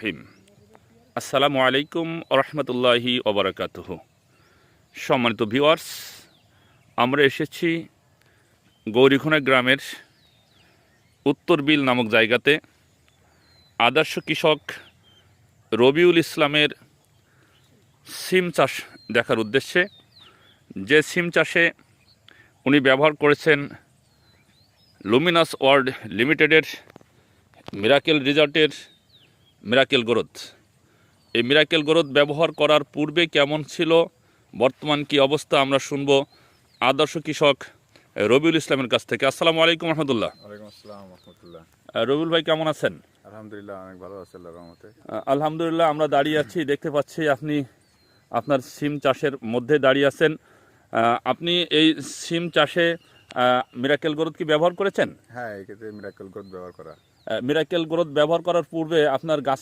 রহিম। আসসালামু আলাইকুম রহমতুল্লাহি ওবরাকাতুহু। সম্মানিত ভিউয়ার্স, আমরা এসেছি গৌরীখোনা গ্রামের উত্তর বিল নামক জায়গাতে আদর্শ কৃষক রবিউল ইসলামের সিম চাষ দেখার উদ্দেশ্যে। যে সিম চাষে উনি ব্যবহার করেছেন লুমিনাস ওয়ার্ল্ড লিমিটেডের মিরাকেল রিজল্টের মিরাকেল গ্রোথ। এই মিরাকেল গ্রোথ ব্যবহার করার পূর্বে কেমন ছিল, বর্তমান কি অবস্থা, আমরা শুনবো আদর্শ কৃষক রবিউল ইসলামের কাছ থেকে। আসসালামু আলাইকুম রহমতুল্লাহ। ওয়ালাইকুম আসসালাম রহমতুল্লাহ। রবিউল ভাই কেমন আছেন? আলহামদুলিল্লাহ, অনেক ভালো আছে আল্লাহর রহমতে। আলহামদুলিল্লাহ, আমরা দাঁড়িয়ে আছি, দেখতে পাচ্ছি আপনি আপনার সিম চাষের মধ্যে দাঁড়িয়ে আছেন। আপনি এই সিম চাষে মিরাকেল গ্রোথ কি ব্যবহার করেছেন? হ্যাঁ, এক্ষেত্রে মিরাকল গ্রোথ ব্যবহার করা। মিরাকেল গ্রোথ ব্যবহার করার পূর্বে আপনার গাছে